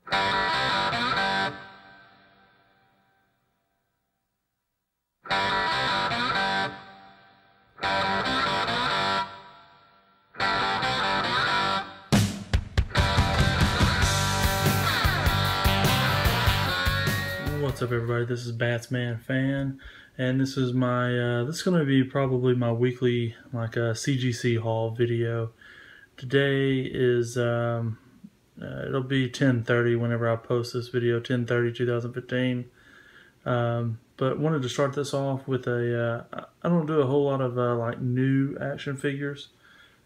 What's up, everybody? This is Batsman Fan, and this is my this is going to be probably my weekly CGC haul video. Today is it'll be 10:30 whenever I post this video, 10/30/2015. But wanted to start this off with a I don't do a whole lot of like new action figures,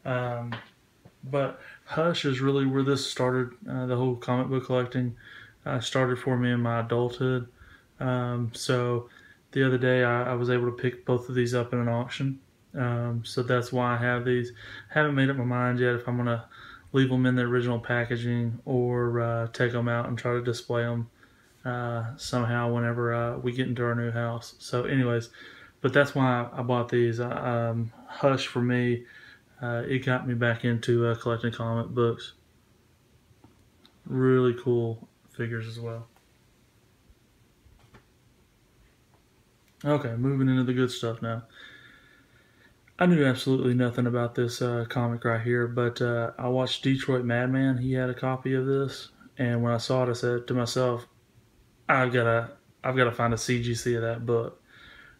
but Hush is really where this started. The whole comic book collecting started for me in my adulthood. So the other day I was able to pick both of these up in an auction. So that's why I have these. Haven't made up my mind yet if I'm going to leave them in the original packaging or take them out and try to display them somehow whenever we get into our new house. So anyways, but that's why I bought these. Hush for me, it got me back into collecting comic books. Really cool figures as well. Okay, moving into the good stuff now. I knew absolutely nothing about this comic right here, but I watched Detroit Madman. He had a copy of this, and when I saw it, I said to myself, I've got to find a CGC of that book.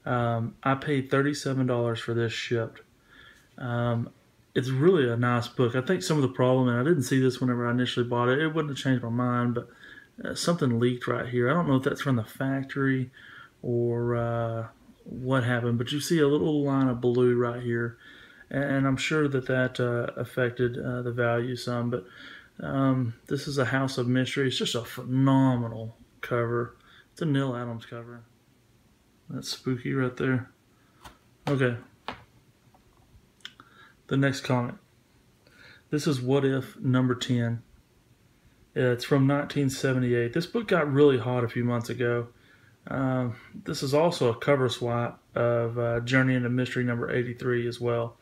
I paid $37 for this shipped. It's really a nice book. I think some of the problem, and I didn't see this whenever I initially bought it, it wouldn't have changed my mind, but something leaked right here. I don't know if that's from the factory or what happened, but you see a little line of blue right here, and I'm sure that affected the value some, but this is a House of Mystery. It's just a phenomenal cover. It's a Neil Adams cover. That's spooky right there. Okay, the next comic. This is What If number 10. It's from 1978. This book got really hot a few months ago. This is also a cover swap of Journey into Mystery number 83 as well.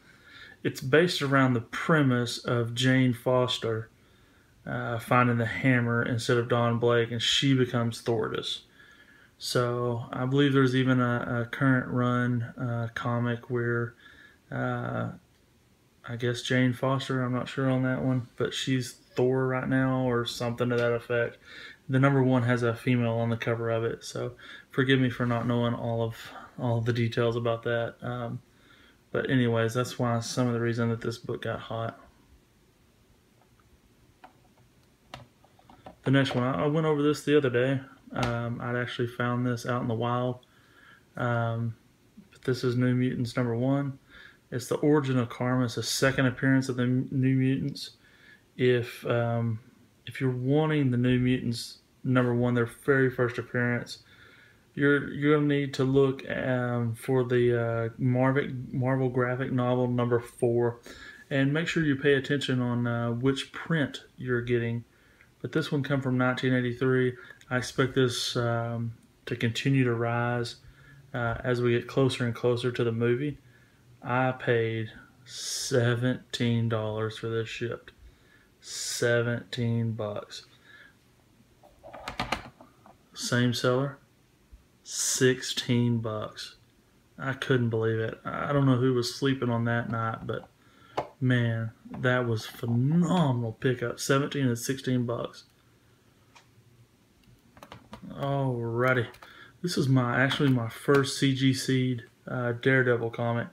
It's based around the premise of Jane Foster finding the hammer instead of Don Blake, and she becomes Thordis. So I believe there's even a current run comic where I guess Jane Foster, I'm not sure on that one, but she's Thor right now or something to that effect. The number 1 has a female on the cover of it, so forgive me for not knowing all of the details about that. But anyways, that's why some of the reason that this book got hot. The next one, I went over this the other day. I'd actually found this out in the wild. But this is New Mutants number 1. It's the Origin of Karma. It's a second appearance of the New Mutants. If you're wanting the New Mutants number 1, their very first appearance, you're going to need to look for the Marvel graphic novel number 4, and make sure you pay attention on which print you're getting. But this one comes from 1983. I expect this to continue to rise as we get closer and closer to the movie. I paid $17 for this shipped. 17 bucks. Same seller, 16 bucks. I couldn't believe it. I don't know who was sleeping on that night, but man, that was phenomenal pickup. 17 and 16 bucks. Alrighty. This is actually my first CGC'd Daredevil comic.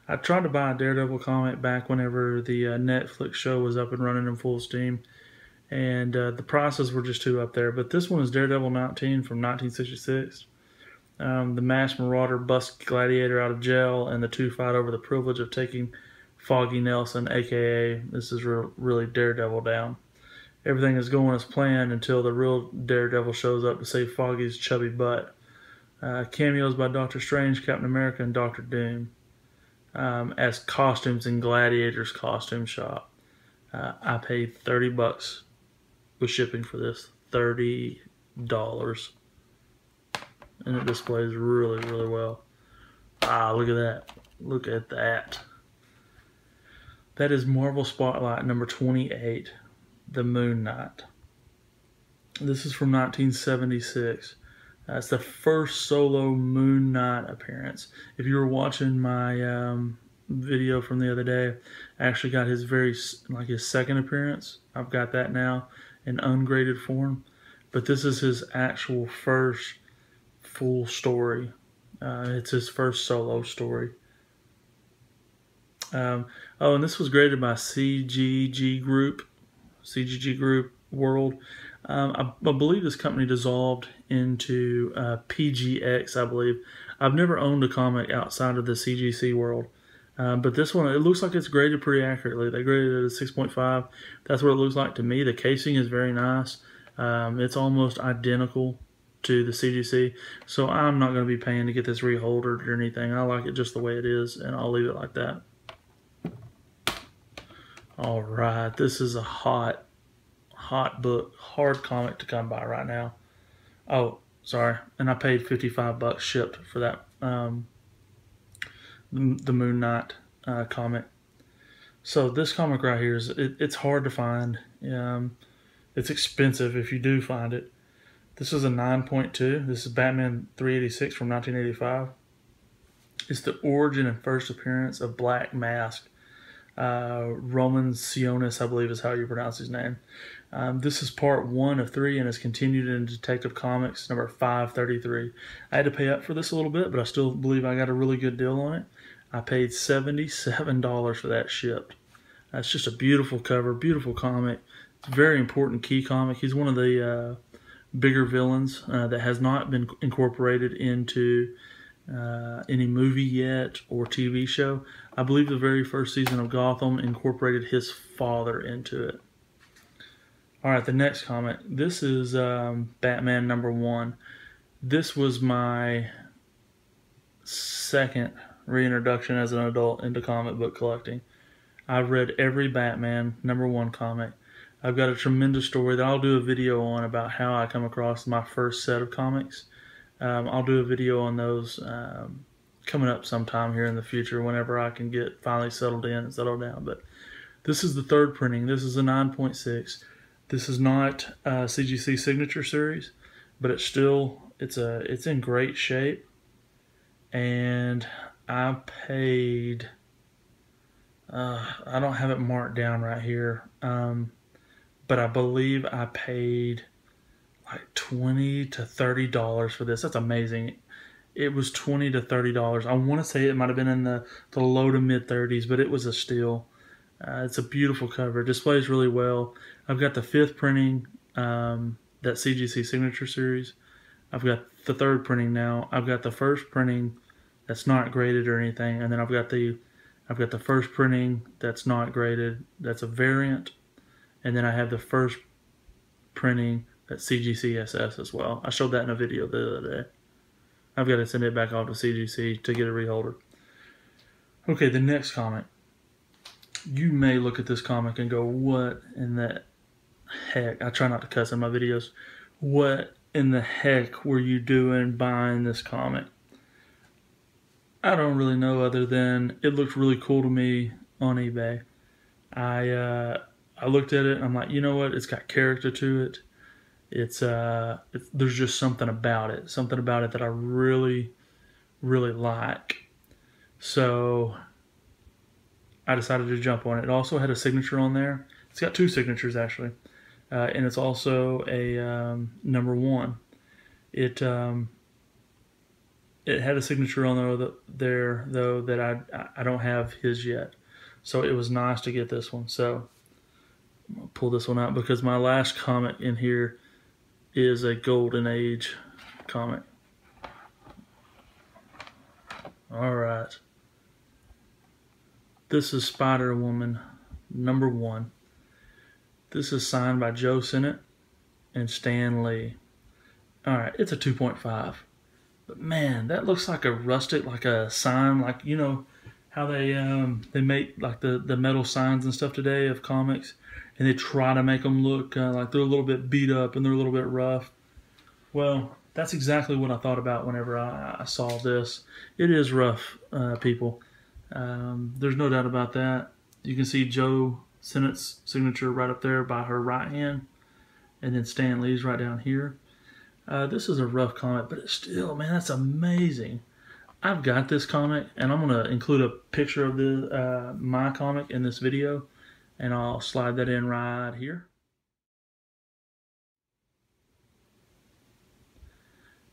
I tried to buy a Daredevil comic back whenever the Netflix show was up and running in full steam, and the prices were just too up there. But this one is Daredevil 19 from 1966. The masked marauder busts Gladiator out of jail, and the two fight over the privilege of taking Foggy Nelson, aka this is really Daredevil, down. Everything is going as planned until the real Daredevil shows up to save Foggy's chubby butt. Cameos by Doctor Strange, Captain America, and Doctor Doom as costumes in Gladiator's costume shop. I paid 30 bucks with shipping for this. $30. And it displays really, really well. Look at that. Look at that. That is Marvel Spotlight number 28, The Moon Knight. This is from 1976. It's the first solo Moon Knight appearance. If you were watching my video from the other day, I actually got his his second appearance. I've got that now in ungraded form, but this is his actual first full story. It's his first solo story. Oh, and this was graded by CGG Group World. I believe this company dissolved into PGX, I believe. I've never owned a comic outside of the CGC world. But this one, it looks like it's graded pretty accurately. They graded it at a 6.5. That's what it looks like to me. The casing is very nice. It's almost identical to the CGC. So I'm not going to be paying to get this reholdered or anything. I like it just the way it is, and I'll leave it like that. All right, this is a hot book, hard comic to come by right now. Oh, sorry, and I paid $55 shipped for that. The Moon Knight comic. So this comic right here it's hard to find. It's expensive if you do find it. This is a 9.2. This is Batman 386 from 1985. It's the origin and first appearance of Black Mask. Roman Sionis, I believe is how you pronounce his name. This is part 1 of 3 and is continued in Detective Comics number 533. I had to pay up for this a little bit, but I still believe I got a really good deal on it. I paid $77 for that shipped. That's just a beautiful cover, beautiful comic. It's a very important key comic. He's one of the bigger villains that has not been incorporated into any movie yet or TV show. I believe the very first season of Gotham incorporated his father into it. All right, the next comic. This is Batman #1. This was my second reintroduction as an adult into comic book collecting. I've read every Batman #1 comic. I've got a tremendous story that I'll do a video on about how I come across my first set of comics. I'll do a video on those coming up sometime here in the future whenever I can get finally settled in and settled down. But this is the third printing. This is a 9.6. This is not a CGC signature series, but it's in great shape. And I paid, I don't have it marked down right here, but I believe I paid like $20 to $30 for this. That's amazing. It was $20 to $30. I want to say it might have been in the low to mid 30s, but it was a steal. It's a beautiful cover. It displays really well. I've got the 5th printing, that CGC signature series. I've got the 3rd printing now. I've got the 1st printing that's not graded or anything, and then I've got the 1st printing that's not graded. That's a variant, and then I have the 1st printing that's CGC SS as well. I showed that in a video the other day. I've got to send it back off to CGC to get it reholdered. Okay, the next comic. You may look at this comic and go, what in the heck? I try not to cuss in my videos. What in the heck were you doing buying this comic? I don't really know, other than it looked really cool to me on eBay. I looked at it and I'm like, you know what? It's got character to it. There's just something about it that I really, really like. So I decided to jump on it. It also had a signature on there. It's got 2 signatures actually, and it's also a #1. It had a signature on there though that I don't have his yet. So it was nice to get this one. So I'm gonna pull this one out because my last comic in here is a Golden Age comic. All right. This is Spider-Woman #1. This is signed by Joe Sennett and Stan Lee. All right, it's a 2.5. But man, that looks like a rustic, like a sign, like, you know how they make like the metal signs and stuff today of comics, and they try to make them look like they're a little bit beat up and they're a little bit rough. Well, that's exactly what I thought about whenever I saw this. It is rough, people. There's no doubt about that. You can see Joe Sennett's signature right up there by her right hand. and then Stan Lee's right down here. This is a rough comic, but it's still, man, that's amazing. I've got this comic, and I'm going to include a picture of my comic in this video, and I'll slide that in right here.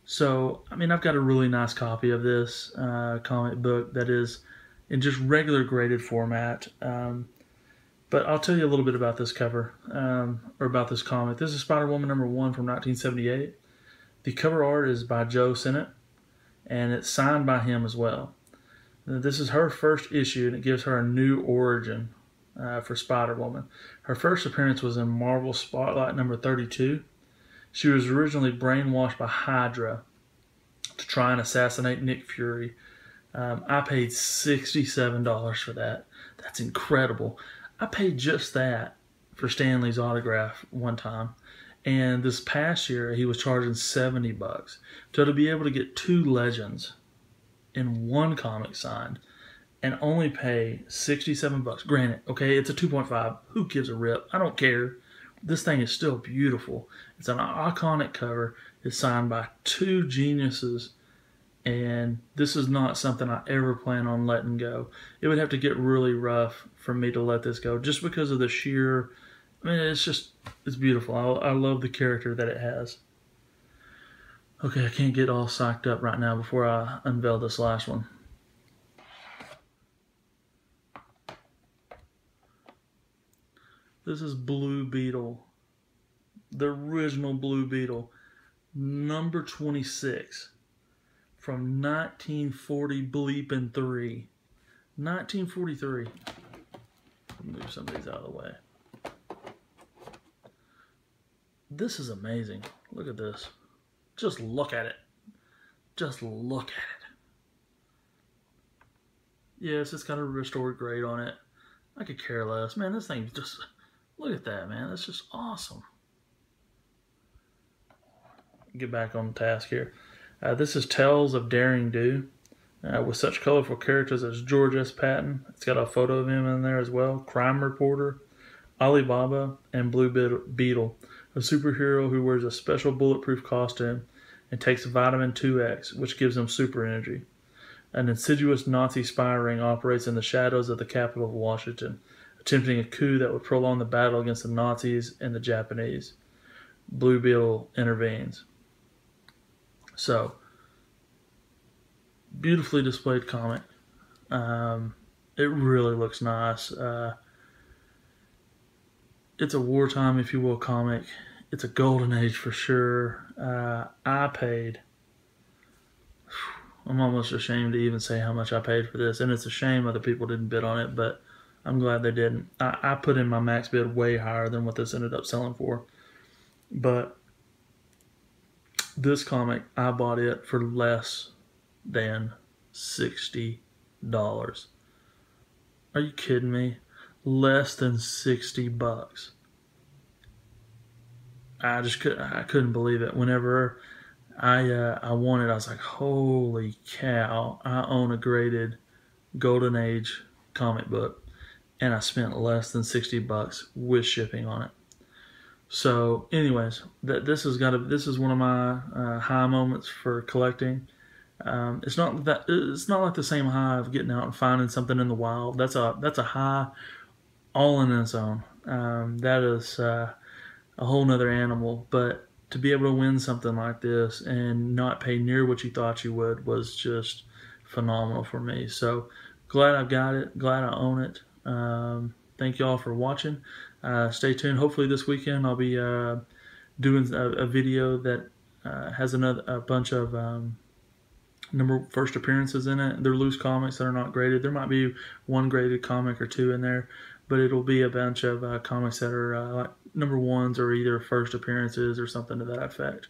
So, I mean, I've got a really nice copy of this comic book that is in just regular graded format. But I'll tell you a little bit about this cover, or about this comic. This is Spider-Woman #1 from 1978. The cover art is by Joe Sinnott, and it's signed by him as well. This is her first issue, and it gives her a new origin for Spider-Woman. Her first appearance was in Marvel Spotlight #32. She was originally brainwashed by Hydra to try and assassinate Nick Fury. I paid $67 for that. That's incredible. I paid just that for Stan Lee's autograph one time. And this past year, he was charging $70. So to be able to get 2 legends in one comic signed and only pay $67. Granted, okay, it's a 2.5. Who gives a rip? I don't care. This thing is still beautiful. It's an iconic cover. It's signed by 2 geniuses, and this is not something I ever plan on letting go. It would have to get really rough for me to let this go, just because of the sheer, I mean, it's beautiful. I love the character that it has. Okay, I can't get all psyched up right now before I unveil this last one. This is Blue Beetle, the original Blue Beetle, number 26 from 1940 bleeping 3. 1943. Move some of these out of the way. This is amazing. Look at this. Just look at it. Just look at it. Yes, it's got a restored grade on it. I could care less. Man, this thing just... Look at that, man. That's just awesome. Get back on task here. This is Tales of Daring Do, with such colorful characters as George S. Patton. It's got a photo of him in there as well. Crime Reporter, Alibaba, and Blue Beetle, a superhero who wears a special bulletproof costume and takes vitamin 2X, which gives him super energy. An insidious Nazi spy ring operates in the shadows of the capital of Washington, attempting a coup that would prolong the battle against the Nazis and the Japanese. Blue Beetle intervenes. So, beautifully displayed comic. It really looks nice. It's a wartime, if you will, comic. It's a golden age for sure. I paid... I'm almost ashamed to even say how much I paid for this, and it's a shame other people didn't bid on it, but I'm glad they didn't. I put in my max bid way higher than what this ended up selling for. But this comic, I bought it for less than $60. Are you kidding me? Less than $60. I couldn't believe it. Whenever I won it, I was like, holy cow, I own a graded Golden Age comic book. And I spent less than $60 with shipping on it. So, anyways, this is one of my high moments for collecting. It's not like the same high of getting out and finding something in the wild. That's a high all in its own. That is a whole nother animal. But to be able to win something like this and not pay near what you thought you would was just phenomenal for me. So glad I've got it. Glad I own it. Thank you all for watching. Stay tuned. Hopefully this weekend I'll be doing a video that has a bunch of first appearances in it. They're loose comics that are not graded. There might be one graded comic or 2 in there, but it'll be a bunch of comics that are like #1s or either first appearances or something to that effect.